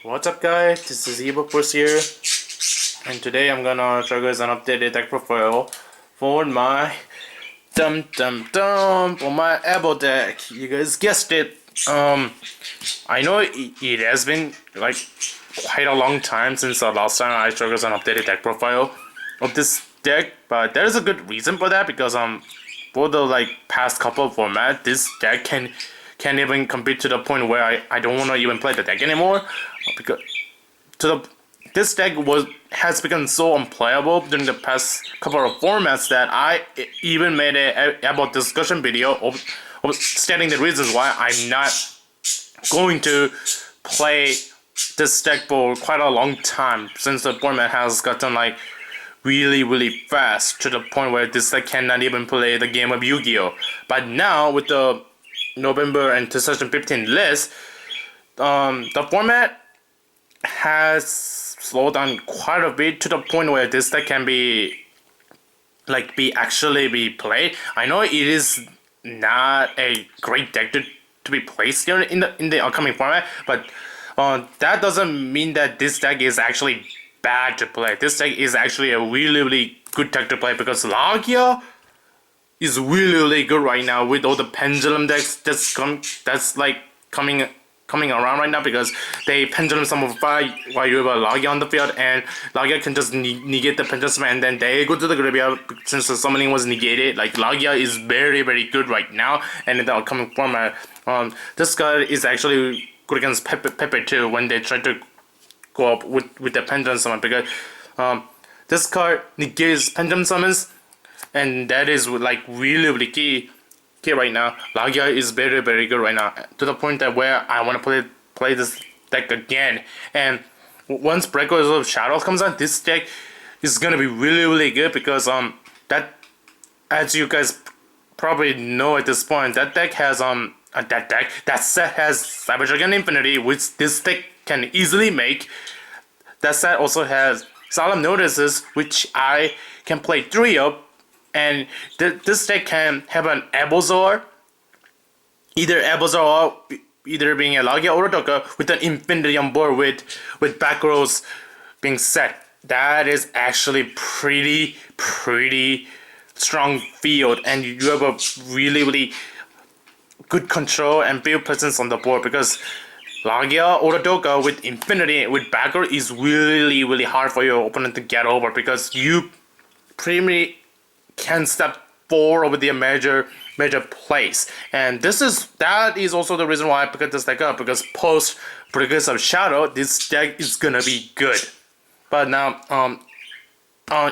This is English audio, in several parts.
What's up guys, this is Evol here, and today I'm gonna show you guys an updated deck profile for my for my Evol deck. You guys guessed it. I know it has been like quite a long time since the last time I showed you guys an updated deck profile of this deck, but there is a good reason for that because for the past couple of formats, this deck can't even compete to the point where I don't want to even play the deck anymore because this deck has become so unplayable during the past couple of formats that I even made a about discussion video of stating the reasons why I'm not going to play this deck for quite a long time, since the format has gotten really fast to the point where this deck cannot even play the game of Yu-Gi-Oh! But now with the November and 2015 list, the format has slowed down quite a bit to the point where this deck can be actually be played. I know it is not a great deck to be placed here in the upcoming format, but that doesn't mean that this deck is actually bad to play. This deck is actually a really good deck to play because Lagia is really good right now with all the pendulum decks that's coming around right now, because they pendulum summon while you have a Lagia on the field, and Lagia can just negate the pendulum summon and then they go to the graveyard since the summoning was negated. Lagia is very good right now, and in the upcoming format, this card is actually good against Pepe too when they try to go up with the pendulum summon, because this card negates pendulum summons, and that is really key right now. Lagia is very good right now, to the point that where I want to play this deck again. And once Breakers of Shadows comes out, this deck is gonna be really good, because that, as you guys probably know at this point, that deck has that set has Cyber Dragon Infinity, which this deck can easily make. That set also has Solemn Notices, which I can play 3 of. And this deck can have an Ebozor, either being a Lagia or a Doka, with an Infinity on board with back rows being set. That is actually pretty strong field, and you have a really good control and field presence on the board, because Lagia or Doka with Infinity with back row is really hard for your opponent to get over, because you pretty can step forward over the major place. And that is also the reason why I picked this deck up, because post Breakers of Shadow, this deck is gonna be good. But now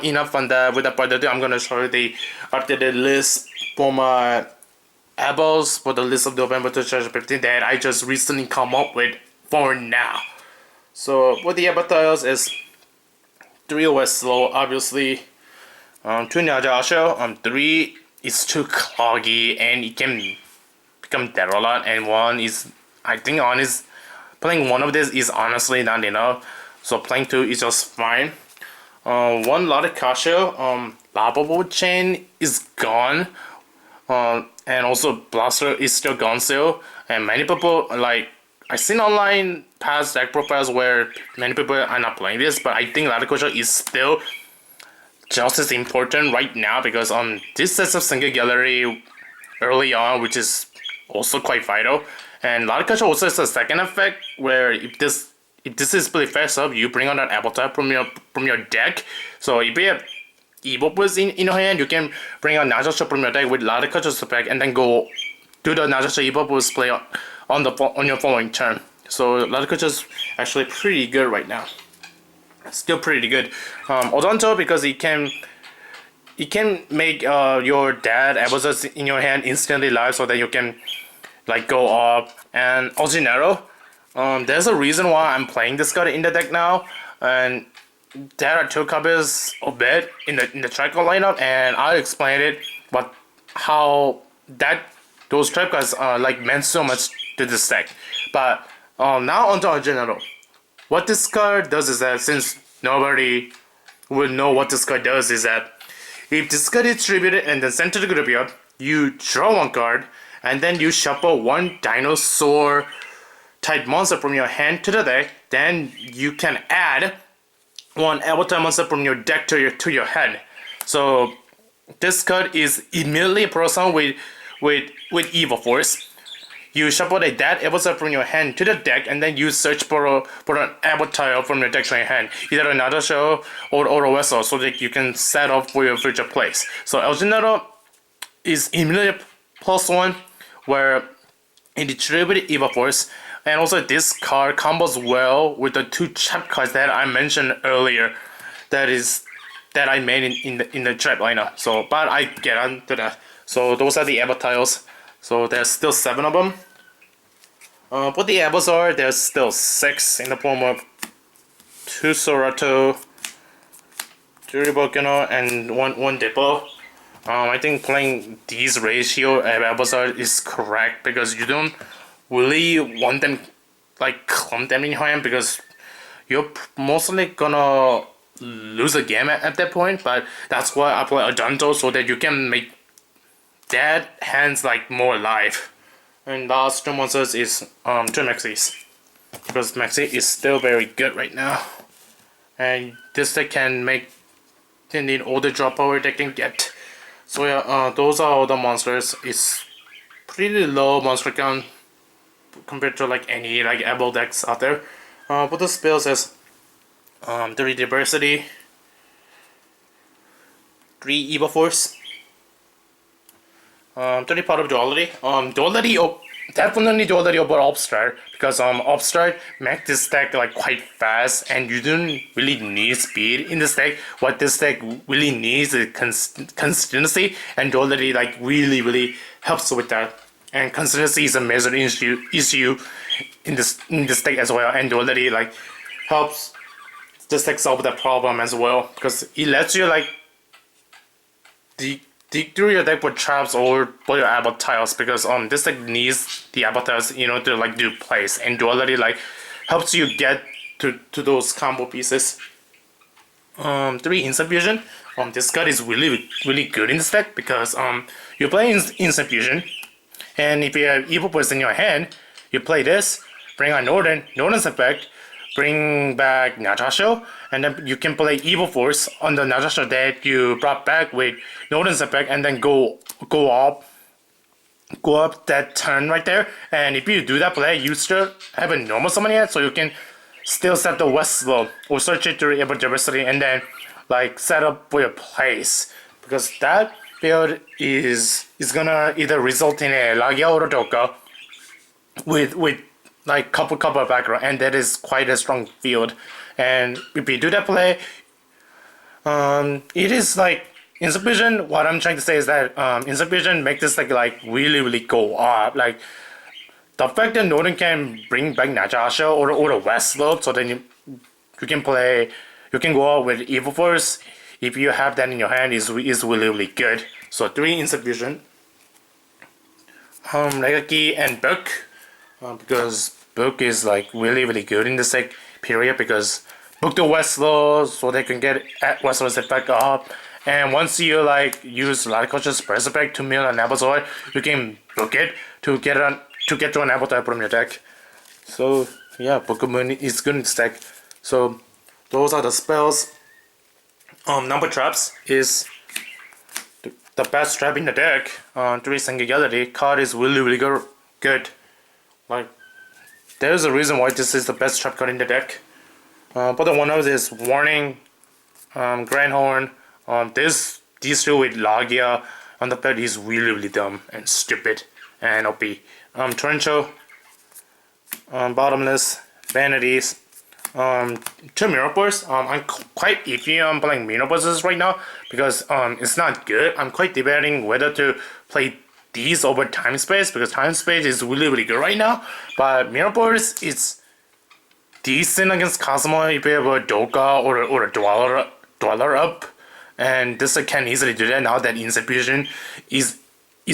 enough on that. Without further ado, I'm gonna show you the updated list for my Evols for the list of November 2015 that I just recently come up with for now. So what the Evo tiles is 3 OS slow, obviously. 2 Nyajasho, 3 is too cloggy and it can become dead a lot, and 1 is, I think playing 1 of this is honestly not enough, so playing 2 is just fine. 1 Ladakasho, Lava Bolt Chain is gone, and also Blaster is still gone still, and many people, I've seen online past deck profiles where many people are not playing this, but I think Ladakasho is still just as important right now, because this sets up single gallery early on, which is also quite vital. And Ladakasho also has a second effect where if this is really fast up, you bring on that Apple type from your deck. So if you have Evopus in your hand, you can bring on Najasho from your deck with Ladakasho's effect, and then go do the Najasho Evopus play on your following turn. So Ladakasho is actually pretty good right now. Still pretty good. Odonto, because it can make your dad Ebozos in your hand instantly live, so that you can go up. And Ojinero, there's a reason why I'm playing this card in the deck now, and there are 2 copies of it in the Trico lineup, and I'll explain it how those trap cards meant so much to this deck. But now onto Ojinero. What this card does is that, since nobody will know what this card does, is that if this card is distributed and then sent to the graveyard, you draw 1 card, and then you shuffle 1 dinosaur type monster from your hand to the deck, then you can add one Evol type monster from your deck to your hand. So this card is immediately person with Evil Force. You shuffle a that Evol type from your hand to the deck, and then you search for an Evol type from your deck to your hand, either another show or a vessel, so that you can set up for your future plays. So El Genero is immediately +1, where it distributes Evil Force, and also this card combos well with the 2 trap cards that I mentioned earlier. That I made in the trap lineup. So, but I get onto that. So those are the Evol tiles. So there's still 7 of them. For the Evos there's still 6 in the form of 2 Sorato, 3 Volcano, and one Dippo. I think playing these ratio of Evos is correct because you don't really want them like clump them in your hand because you're mostly gonna lose a game at that point. But that's why I play Adanto, so that you can make that hands like more alive. And last 2 monsters is 2 Maxis, because Maxi is still very good right now, and this deck can need all the drop power they can get. So yeah, those are all the monsters. It's pretty low monster count compared to like any like Evol decks out there. But the spells is 3 Diversity, 3 Evil Force, 3 Part of Duality. Definitely Duality over Upstart, because Upstart make this deck like quite fast, and you don't really need speed in this deck. What this deck really needs is consistency, and Duality like really helps with that. And consistency is a major issue in this deck as well, and Duality like helps this deck solve that problem as well, because it lets you like dig through your deck with traps or for your Evol tiles, because this deck needs the Evol tiles, to like do plays, and Duality like helps you get to those combo pieces. 3 Instant Fusion. This card is really good in this deck, because you play Instant Fusion, and if you have Evil Force in your hand, you play this, bring on Norden's effect, bring back Natasha, and then you can play Evil Force on the Natasha that you brought back with Norden's effect, and then go up that turn right there. And if you do that play, you still have a normal summon yet, so you can still set the West Slow or search it through Evol Diversity, and then like set up for your plays, because that build is gonna either result in a Lagia or Doka with like couple background, and that is quite a strong field. And if you do that play, it is like Instant Fusion. What I'm trying to say is that Instant Fusion make this like really go up. Like the fact that Norton can bring back Natasha or the West Slope, so then you can go out with Evil Force. If you have that in your hand, is really good. So 3 Instant Fusion, Regaki and Book, because Book is like really good in this like period, because book the Westlaw so they can get Westlaw's effect up, and once you like use Laticoach's Burst effect to mill an Applesword, you can book it to get to an Apple type from your deck. So yeah, Pokemon is good in this deck. So those are the spells. Number traps is the best trap in the deck. 3 Singularity card is really good. Like, there's a reason why this is the best trap card in the deck. But the one of this Warning, Grand Horn, these 2 with Lagia on the pad is really dumb and stupid and OP. Torrential, Bottomless, Vanities, 2 Mirrorforce. I'm quite iffy on playing Mirrorforces right now, because it's not good. I'm quite debating whether to play these over Time Space, because Time Space is really good right now. But Mirrorforce is decent against Cosmo if you have a Doka or a Dweller up, and this can easily do that now that Instant Fusion is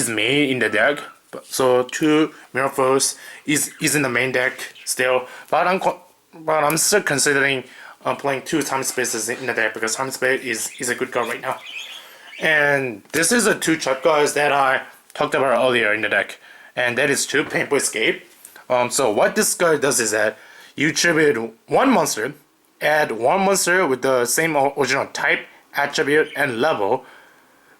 made in the deck. So 2 Mirrorforce is in the main deck still, but I'm still considering playing 2 Time Spaces in the deck, because Time Space is a good card right now. And this is the 2 trap cards that I talked about earlier in the deck, and that is 2 Painful Escape. So what this card does is that you tribute one monster, add one monster with the same original type, attribute, and level,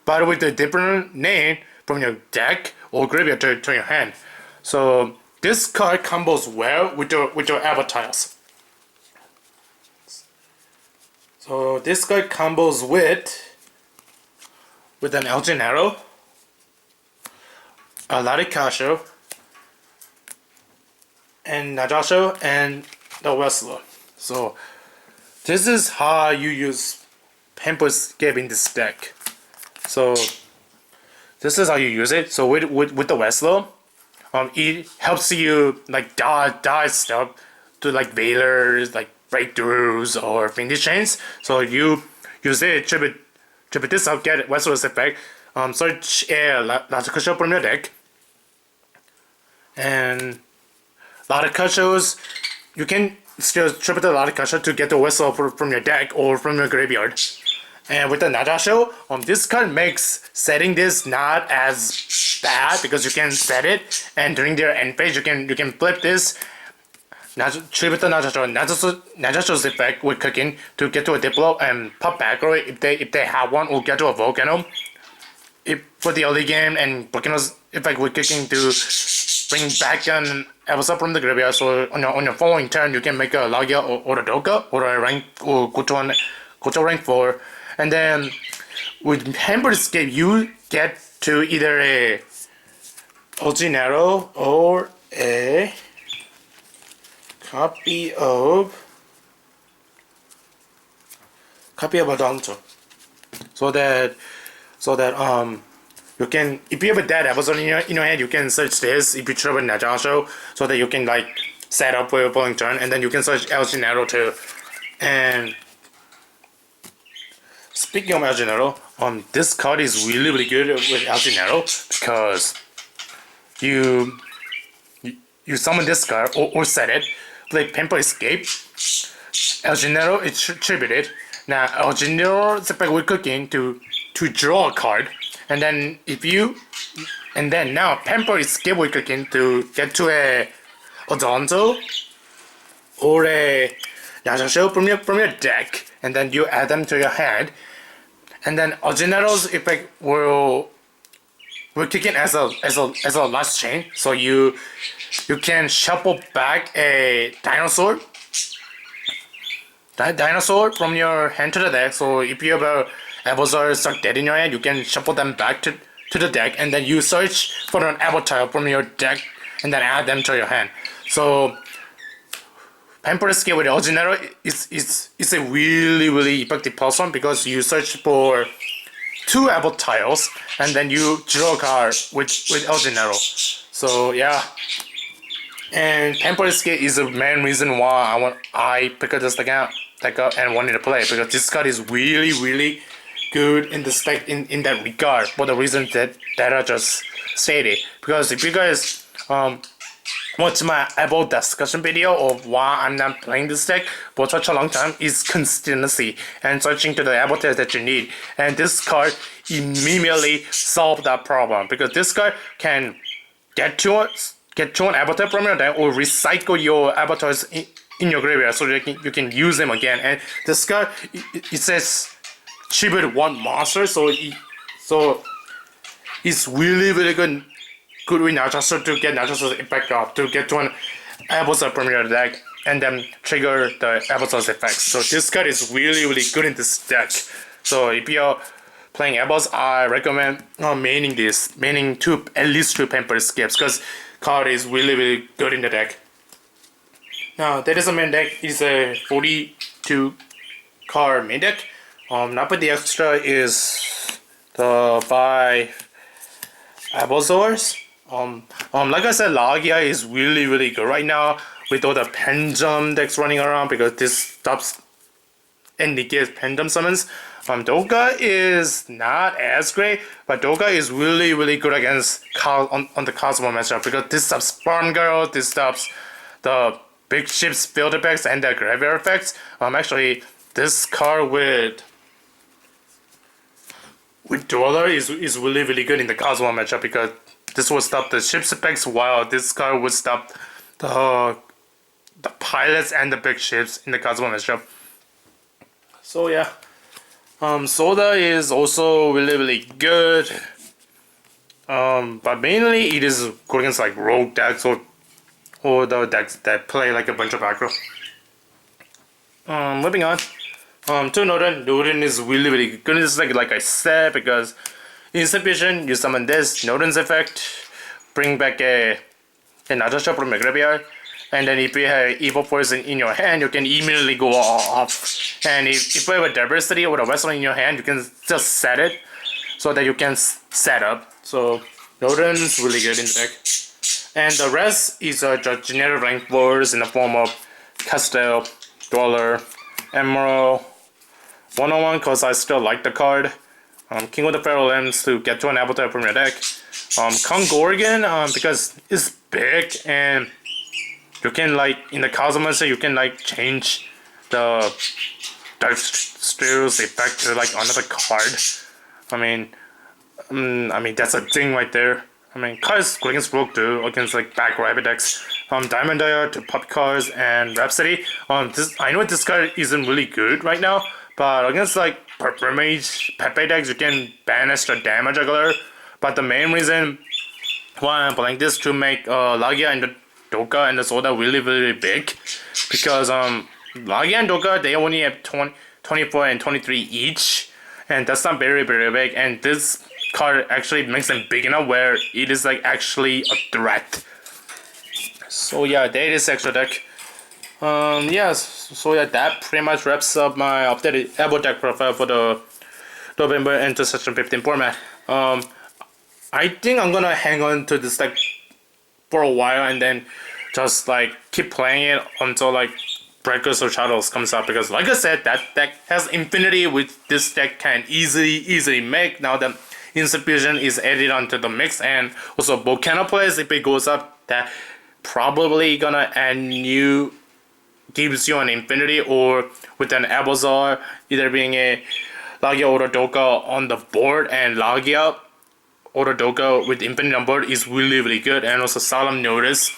but with a different name from your deck or graveyard to your hand. So this card combos well with your avatars. So this card combos with an El Gennaro, a Larikasho, and Najasho, and the Wrestler. So this is how you use Pamper Escape in this deck. So this is how you use it. So with the Wrestler, it helps you like dodge stuff to like Veilers, like breakthroughs or Vintage Chains. So you use it, tribute this up, get Wrestler's effect, search a Larikasho from your deck, and Larikashos, you can still tribute the Larikasho to get the Wrestler from your deck or from your graveyard. And with the Najasho, this card makes setting this not as bad because you can set it, and during their end phase you can flip this. Tribute the Najasho's effect with cooking to get to a Diplo and pop back, or if they have one, or get to a Volcano. For the early game, and Volcano's effect with cooking to bring back an episode from the graveyard. So on your following turn, you can make a Logia or a Doka or a rank or go to rank 4. And then with Pamper Escape, you get to either a El Gennaro or a copy of Adonto. So that you can, if you have a dead episode in your hand, you can search this if you tribute Najasho, so that you can like set up for your following turn, and then you can search El Gennaro too. And speaking of El Gennaro, this card is really good with El Gennaro because you summon this card or set it, play Pamper Escape. El Gennaro is tributed. Now El Gennaro is with cooking to draw a card, and then now Pamper Escape with cooking to get to a Odonto or a Najasho from your deck, and then you add them to your hand. And then El Gennaro's effect will kick in as a last chain, so you can shuffle back a dinosaur from your hand to the deck. So if you have a Avatar stuck dead in your hand, you can shuffle them back to the deck, and then you search for an Avatar from your deck and then add them to your hand. So Pamper Escape with El Gennaro is a really effective person because you search for 2 Avatars and then you draw a card with El Gennaro. So yeah, and Pamper Escape is the main reason why I picked this deck up and wanted to play, because this card is really good in this deck in that regard, for the reasons that I just stated. Because if you guys watch my Evol discussion video of why I'm not playing this deck for such a long time, is consistency and searching to the avatars that you need. And this card immediately solved that problem, because this card can get to an avatar from your deck or recycle your avatars in your graveyard so that you can use them again. And this card, it says tribute 1 monster, so it's really good with Najasho to get Najasho's effect off, to get to an avatar from your deck and then trigger the avatar's effect. So this card is really good in this deck. So if you're playing Evos, I recommend maining at least 2 Pamper Escapes, because card is really good in the deck. Now that is a main deck. It's a 42 card main deck. Not with the extra is the 5 Abozors. Like I said, Logia is really good right now with all the Pendulum decks running around, because this stops and negates Pendulum summons. Doga is not as great, but Doga is really good against on the Cosmo matchup, because this stops Farm Girl, this stops the big ships field effects and the graveyard effects. Actually, this card with Dweller is really good in the Cosmo matchup, because this will stop the ship's effects, while this card would stop the pilots and the big ships in the Cosmo matchup. So yeah, Soda is also really good. But mainly it is good against like rogue decks or the decks that play like a bunch of aggro. Moving on. To Northern. Northern is really good. It's like I said, because Insubmission, you summon this, Northern's effect, bring back another shop from the graveyard, and then if you have Evil Force in your hand, you can immediately go off. And if you have a Diversity or a Vessel in your hand, you can just set it so that you can set up. So Northern's really good in the deck. And the rest is just generic rank 4s in the form of Castell, Dweller, Emerald, 101 because I still like the card. King of the Feral Limbs to get to an Avatar from your deck. Kong Gorgon because it's big and you can like in the Cosmomancer you can like change the Dark Steel's effect to like another card. I mean that's a thing right there. I mean cards good against Rogue too, against like back rabbit decks. Diamond Dire to Puppy cards and Rhapsody. I know this card isn't really good right now, but against like Purple Mage, Pepe decks, you can banish the damage juggler. But the main reason why I'm playing this to make Lagia and the Doka and the Soda really big, because Lagia and Doka they only have 24 and 23 each, and that's not very big. And this card actually makes them big enough where it is like actually a threat. So yeah, that is extra deck. So yeah, that pretty much wraps up my updated Evol Deck Profile for the November Intersection 15 format. I think I'm gonna hang on to this deck for a while and then just like keep playing it until like Breakers or Shadows comes out, because like I said, that deck has infinity, which this deck can easily make now that Insubmission is added onto the mix, and also Volcano plays if it goes up, that probably gonna add new, gives you an infinity, or with an Abazar either being a Lagia or Doka on the board, and Lagia or Doka with infinity on board is really good. And also Solemn Notice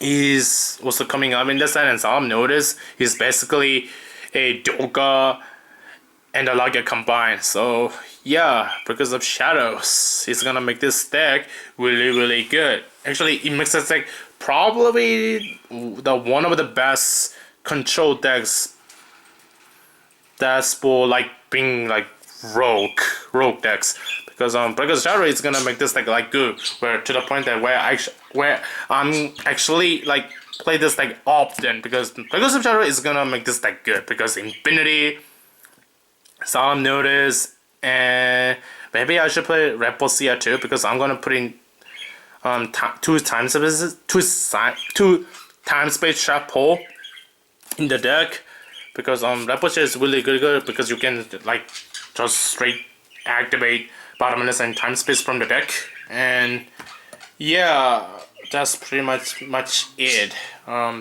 is also coming up in this set, and Solemn Notice is basically a Doka and a Lagia combined. So yeah, because of Shadows, it's gonna make this deck really good. Actually, it makes this deck probably one of the best control decks that's for like being like rogue decks, because Breakers Shadow is gonna make this deck like good, where to the point that where I'm actually like play this deck often, because Breakers Shadow is gonna make this deck good, because Infinity, Solemn Notice, and maybe I should play Repulsia too, because I'm gonna put in two time space trap hole in the deck, because Repulsia is really good because you can like just straight activate Bottomless and time space from the deck. And yeah, that's pretty much it.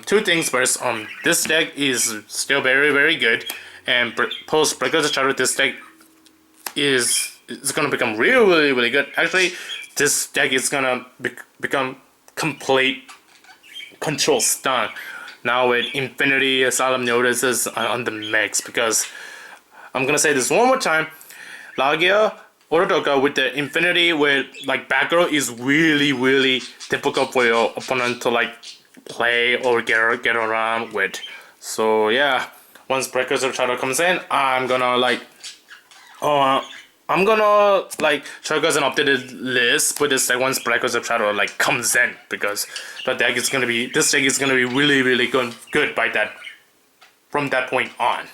Two things first, this deck is still very good, and post Breakers Shadow this deck is gonna become really good. Actually, this deck is gonna become complete control stun now with Infinity, Solemn Notices on the mix, because I'm gonna say this one more time, Lagia or Doka with the Infinity with like back row is really difficult for your opponent to like play or get around with. So yeah, once Breakers of Shadow comes in, I'm gonna check as an updated list with this deck once Breakers of Shadow like comes in, because this deck is gonna be really good by that, from that point on.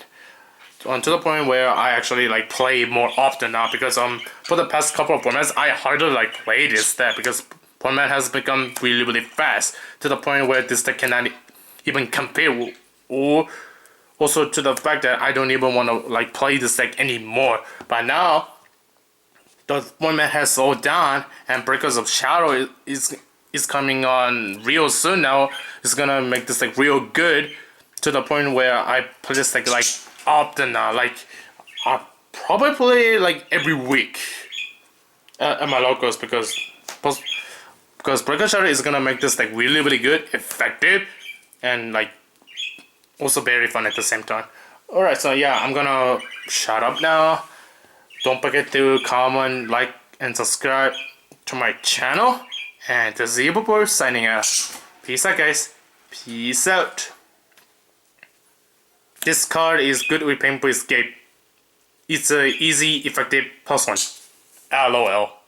To the point where I actually like play more often now, because for the past couple of formats I hardly like play this deck, because format has become really fast to the point where this deck cannot even compare, or also to the fact that I don't even want to like play this deck anymore. But now the format has slowed down, and Breakers of Shadow is coming on real soon now. It's gonna make this like real good, to the point where I play this like often now, like probably like every week at my locals, because because Breaker Shatter is gonna make this deck really, really good, effective, and like also very fun at the same time. Alright, so yeah, I'm gonna shut up now. Don't forget to comment, like, and subscribe to my channel. And this is Evol Boy signing out. Peace out, guys. Peace out. This card is good with Painful Escape. It's a easy, effective +1. LOL.